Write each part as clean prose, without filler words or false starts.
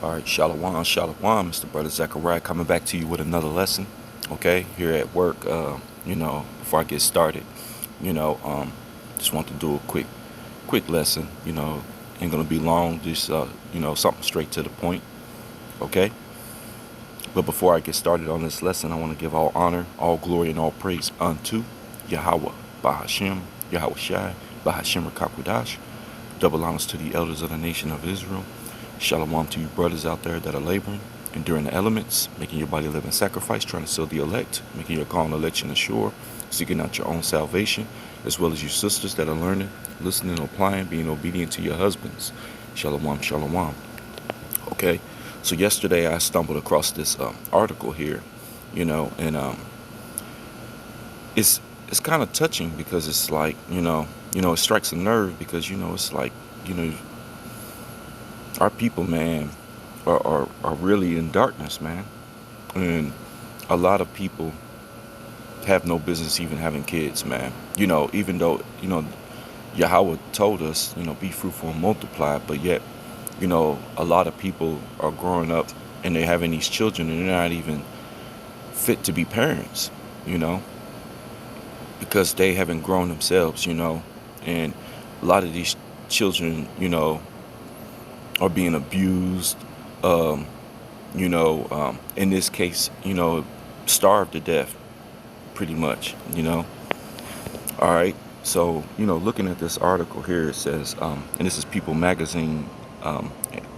All right, Shalom, Shalom, Mr. Brother Zechariah coming back to you with another lesson. Okay, here at work, before I get started, you know, um, just want to do a quick lesson. Ain't gonna be long. Just something straight to the point. Okay. But before I get started on this lesson, I want to give all honor, all glory, and all praise unto Yahweh, Bahashem, Yahweh Shai, Bahashem Rakakwadash. Double honors to the elders of the nation of Israel. Shalom to you brothers out there that are laboring, enduring the elements, making your body a living sacrifice, trying to seal the elect, making your call and election assured, seeking out your own salvation, as well as you sisters that are learning, listening, applying, being obedient to your husbands. Shalom, shalom. Okay, so yesterday I stumbled across this article here, and it's kind of touching because it's like, it strikes a nerve because, it's like, you know, our people, man, are really in darkness, man. And a lot of people have no business even having kids, man. Even though, Yahweh told us, be fruitful and multiply, but yet, a lot of people are growing up and they're having these children and they're not even fit to be parents, because they haven't grown themselves, and a lot of these children, are being abused, in this case, starved to death, pretty much, All right. So, looking at this article here, it says, and this is People Magazine, and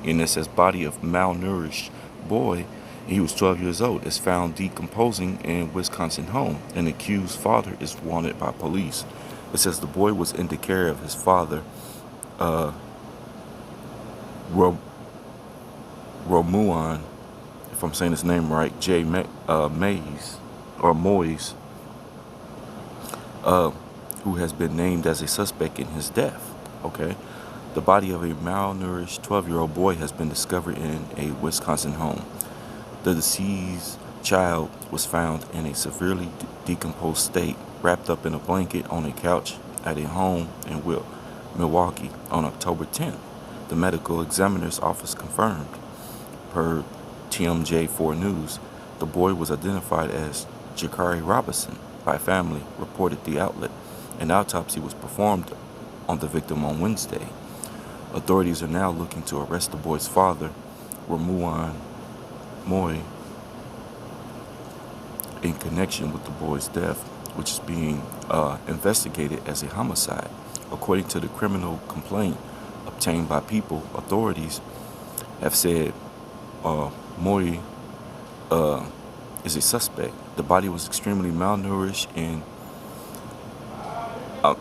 it says, body of malnourished boy, he was 12 years old, is found decomposing in Wisconsin home. An accused father is wanted by police. It says the boy was in the care of his father, Romuan, if I'm saying his name right, Mays, or Moyes, who has been named as a suspect in his death. Okay. The body of a malnourished 12-year-old boy has been discovered in a Wisconsin home. The deceased child was found in a severely decomposed state, wrapped up in a blanket on a couch at a home in Milwaukee on October 10th. The medical examiner's office confirmed. Per TMJ4 News, the boy was identified as Jakari Robinson by family, reported the outlet. An autopsy was performed on the victim on Wednesday. Authorities are now looking to arrest the boy's father, Ramuan Moy, in connection with the boy's death, which is being investigated as a homicide. According to the criminal complaint obtained by People, authorities have said Moy is a suspect. The body was extremely malnourished and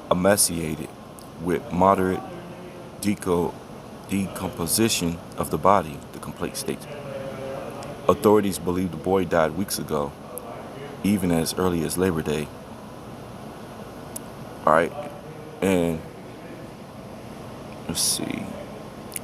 emaciated, with moderate decomposition of the body, the complaint states. Authorities believe the boy died weeks ago, even as early as Labor Day. All right, and let's see.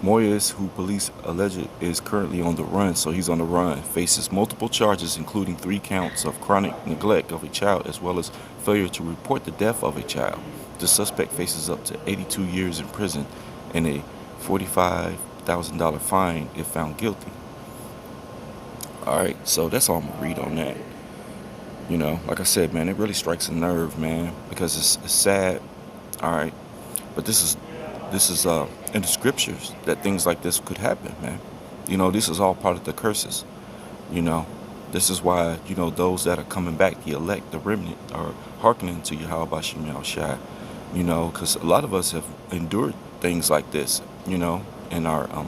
Moyes, who police allege is currently on the run, so he's on the run, faces multiple charges, including 3 counts of chronic neglect of a child, as well as failure to report the death of a child. The suspect faces up to 82 years in prison and a $45,000 fine if found guilty. All right, so that's all I'm gonna read on that. Like I said, man, it really strikes a nerve, man, because it's sad. All right, but this is in the scriptures that things like this could happen, man. This is all part of the curses. This is why those that are coming back, the elect, the remnant, are hearkening to Yahweh Bashim Yahweh Shai. Because a lot of us have endured things like this. In our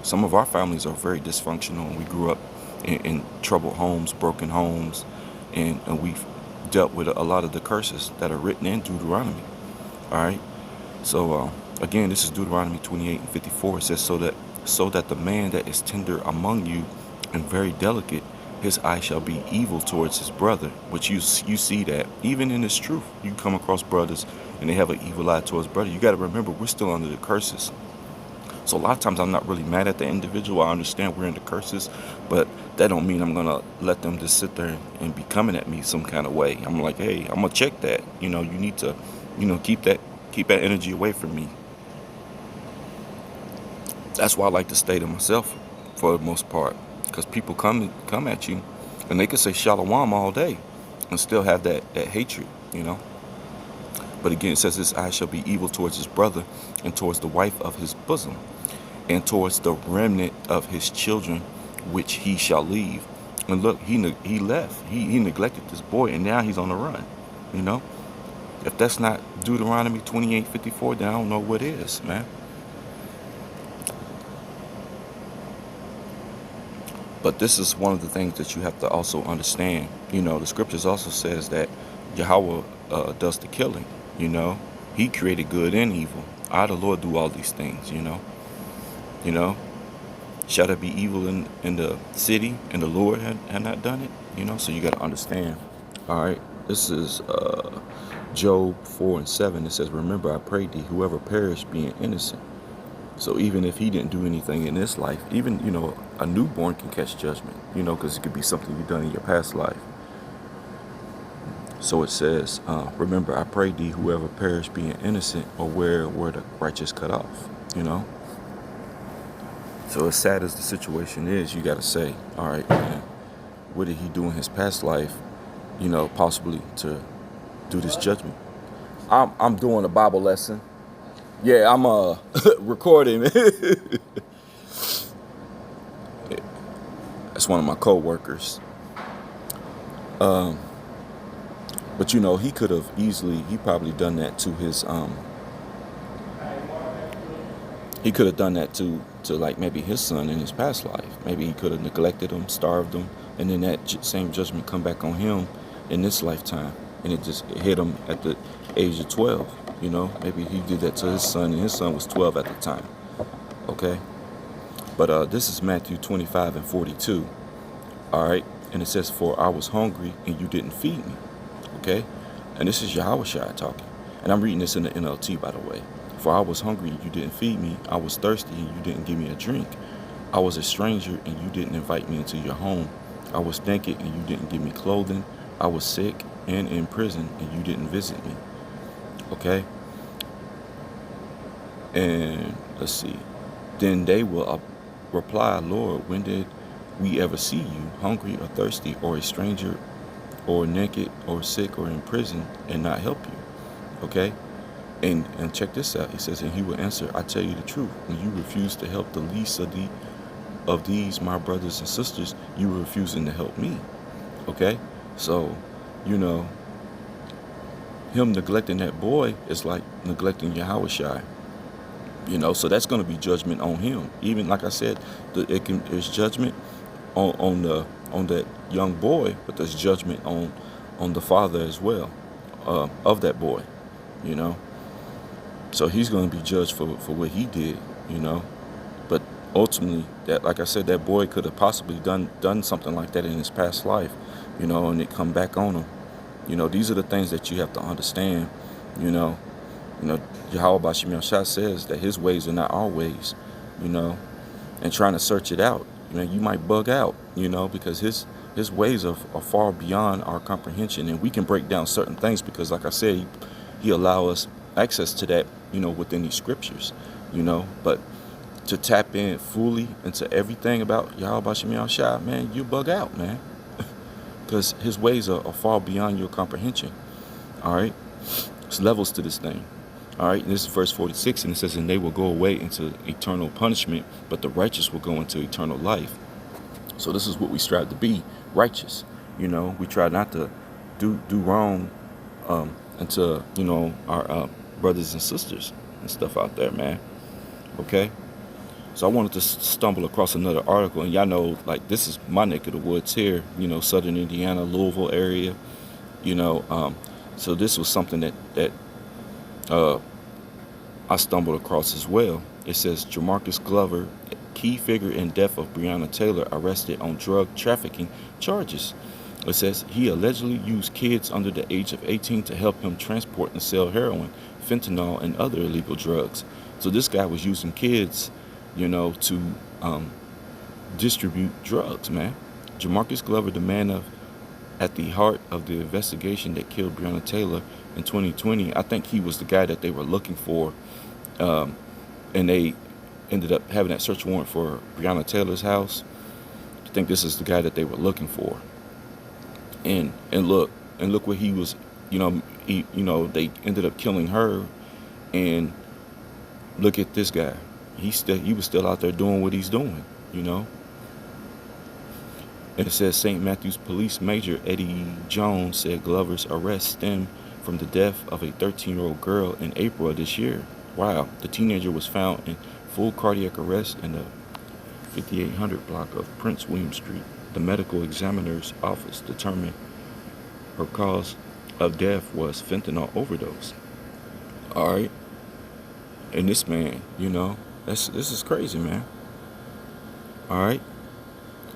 some of our families are very dysfunctional, and we grew up in troubled homes, broken homes, and we've dealt with a lot of the curses that are written in Deuteronomy. All right. So again, this is Deuteronomy 28:54. It says, so that the man that is tender among you and very delicate, his eye shall be evil towards his brother. Which you see that even in this truth, you come across brothers and they have an evil eye towards brother. You got to remember, we're still under the curses. So a lot of times I'm not really mad at the individual. I understand we're in the curses, but that don't mean I'm gonna let them just sit there and be coming at me some kind of way. I'm like, hey, I'm gonna check that. You need to, keep that energy away from me. That's why I like to stay to myself for the most part, because people come at you, and they can say shalom all day, and still have that hatred, you know. But again, it says his eye shall be evil towards his brother, and towards the wife of his bosom, and towards the remnant of his children, which he shall leave. And look, he left. He neglected this boy, and now he's on the run. You know, if that's not Deuteronomy 28:54, then I don't know what is, man. But this is one of the things that you have to also understand. You know, the scriptures also says that Yahweh does the killing. You know, He created good and evil. I, the Lord, do all these things. You know. Shall there be evil in the city, and the Lord had not done it? You know, so you got to understand. All right, this is Job 4:7. It says, "Remember, I pray thee, whoever perished being innocent." So even if he didn't do anything in this life, even, a newborn can catch judgment, because it could be something you've done in your past life. So it says, remember, I pray thee, whoever perished being innocent, or where were the righteous cut off. So as sad as the situation is, you got to say, all right, man, what did he do in his past life, possibly to do this judgment? I'm doing a Bible lesson. Yeah, I'm recording. That's one of my co-workers. But he could have he probably done that to his he could have done that to like maybe his son in his past life. Maybe he could have neglected him, starved him, and then that same judgment come back on him in this lifetime, and it hit him at the age of 12. Maybe he did that to his son, and his son was 12 at the time. Okay, but this is Matthew 25:42. All right, and it says, "For I was hungry and you didn't feed me." Okay, and this is Yahushua talking, and I'm reading this in the NLT, by the way. "For I was hungry and you didn't feed me. I was thirsty and you didn't give me a drink. I was a stranger and you didn't invite me into your home. I was naked and you didn't give me clothing. I was sick and in prison and you didn't visit me." Okay? And let's see. Then they will reply, "Lord, when did we ever see you hungry or thirsty or a stranger or naked or sick or in prison and not help you?" Okay? And check this out. He says, and he will answer, "I tell you the truth. When you refuse to help the least of these, my brothers and sisters, you are refusing to help me." Okay? So, him neglecting that boy is like neglecting Yahushua. So that's going to be judgment on him. Even like I said, there's judgment on that young boy, but there's judgment on the father as well of that boy. So he's going to be judged for what he did. But ultimately, that, like I said, that boy could have possibly done something like that in his past life, and it come back on him. These are the things that you have to understand. Yahweh Bashim Yahshua says that his ways are not our ways, and trying to search it out, you might bug out, because his ways are far beyond our comprehension, and we can break down certain things because, like I said, he allow us access to that, within these scriptures, but to tap in fully into everything about Yahweh Bashim Yahshua, man, you bug out, man, because his ways are far beyond your comprehension. All right, there's levels to this thing. All right, and this is verse 46, and it says, "And they will go away into eternal punishment, but the righteous will go into eternal life." So this is what we strive to be, righteous. We try not to do wrong unto our brothers and sisters and stuff out there, man. Okay, so I wanted to stumble across another article, and y'all know, like, this is my neck of the woods here, southern Indiana, Louisville area. So this was something that I stumbled across as well. It says, Jamarcus Glover, key figure in death of Breonna Taylor, arrested on drug trafficking charges. It says he allegedly used kids under the age of 18 to help him transport and sell heroin, fentanyl, and other illegal drugs. So this guy was using kids, to distribute drugs, man. Jamarcus Glover, the man at the heart of the investigation that killed Breonna Taylor in 2020, I think he was the guy that they were looking for, and they ended up having that search warrant for Breonna Taylor's house. I think this is the guy that they were looking for. And look what he was, they ended up killing her, and look at this guy. He was still out there doing what he's doing, you know. And it says St. Matthew's Police Major Eddie Jones said Glover's arrest stemmed from the death of a 13-year-old girl in April of this year. Wow, the teenager was found in full cardiac arrest in the 5800 block of Prince William Street. The medical examiner's office determined her cause of death was fentanyl overdose. All right, and this man, this is crazy, man. All right.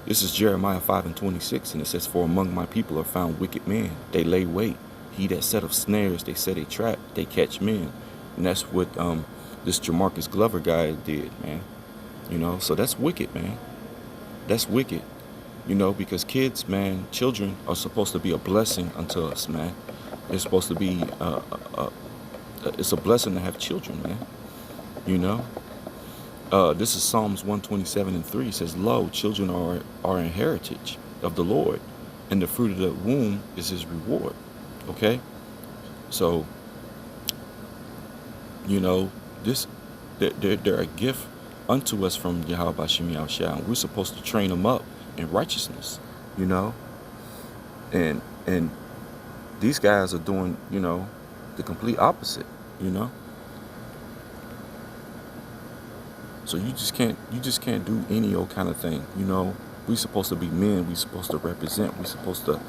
This is Jeremiah 5:26, and it says, "For among my people are found wicked men. They lay wait. He that set of snares, they set a trap. They catch men." And that's what this Jamarcus Glover guy did, man. So that's wicked, man. That's wicked. Because kids, man, children are supposed to be a blessing unto us, man. They're supposed to be, it's a blessing to have children, man. This is Psalms 127:3. It says, "Lo, children are an heritage of the Lord, and the fruit of the womb is his reward." Okay? So, they're a gift unto us from Yahweh Bashim Yahushua, and we're supposed to train them up in righteousness, and these guys are doing, the complete opposite, So you just can't do any old kind of thing. We supposed to be men. We supposed to represent. We supposed to,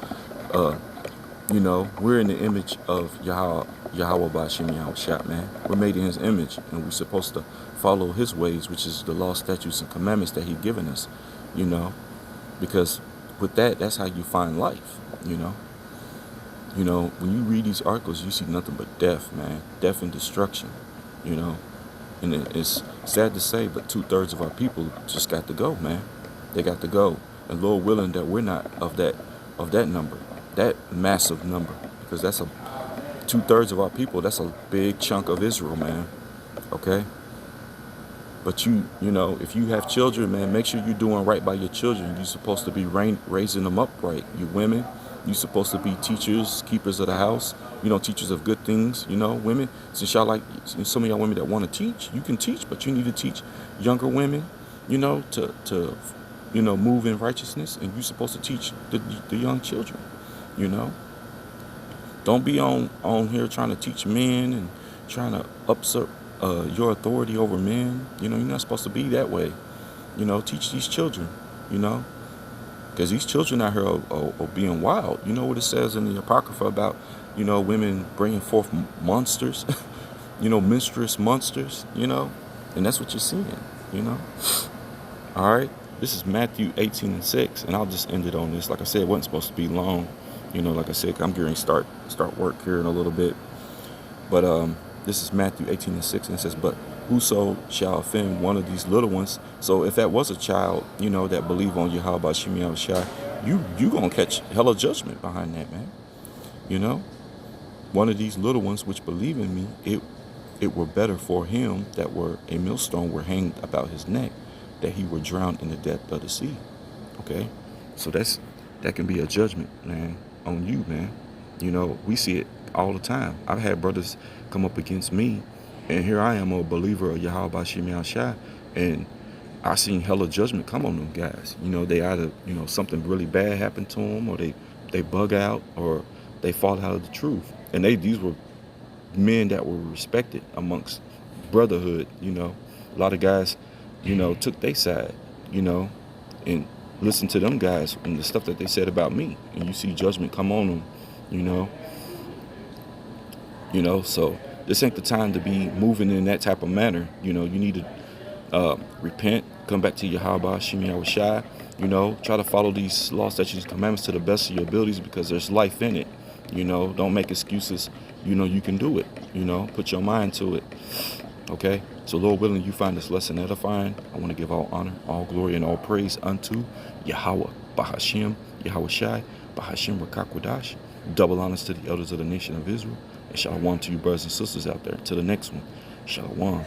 we're in the image of Yahweh Bashim Yahushua, man. We're made in his image, and we're supposed to follow his ways, which is the law, statutes, and commandments that he's given us, because with that, that's how you find life, when you read these articles, you see nothing but death, man. Death and destruction, And it's sad to say, but 2/3 of our people just got to go, man. They got to go. And Lord willing that we're not of that number, that massive number, because that's 2/3 of our people. That's a big chunk of Israel, man. Okay. But if you have children, man, make sure you're doing right by your children. You're supposed to be raising them up right. You women, you're supposed to be teachers, keepers of the house, teachers of good things, women. Since y'all some of y'all women that want to teach, you can teach, but you need to teach younger women, to move in righteousness, and you're supposed to teach the young children, Don't be on here trying to teach men and trying to usurp your authority over men. You're not supposed to be that way. Teach these children, because these children out here are being wild. You know what it says in the Apocrypha about, women bringing forth monsters, menstruous monsters, and that's what you're seeing, All right. This is Matthew 18:6, and I'll just end it on this. Like I said, it wasn't supposed to be long. Like I said, I'm getting start work here in a little bit. But this is Matthew 18:6, and it says, "But whoso shall offend one of these little ones." So if that was a child, that believe on Yahweh Bashim Yahushua, you gonna catch hella judgment behind that, man. One of these little ones which believe in me, it were better for him that were a millstone were hanged about his neck, that he were drowned in the depth of the sea. Okay, so that can be a judgment, man, on you, man. We see it all the time. I've had brothers come up against me, and here I am, a believer of Yahweh Bashim Yahushua, and I seen hella judgment come on them guys. They either, something really bad happened to them, or they bug out, or they fall out of the truth. And these were men that were respected amongst brotherhood. A lot of guys, took their side, and listened to them guys and the stuff that they said about me. And you see judgment come on them, So this ain't the time to be moving in that type of manner. You need to repent, come back to Yahweh Shemi Yahushua, try to follow these laws, statutes, and commandments to the best of your abilities, because there's life in it. Don't make excuses. You can do it. Put your mind to it. Okay? So Lord willing, you find this lesson edifying. I want to give all honor, all glory, and all praise unto Yahweh, Bahashim, Yahushai, Bahashim Rakakwadash. Double honors to the elders of the nation of Israel. And shalom to you brothers and sisters out there. Till the next one. Shalom.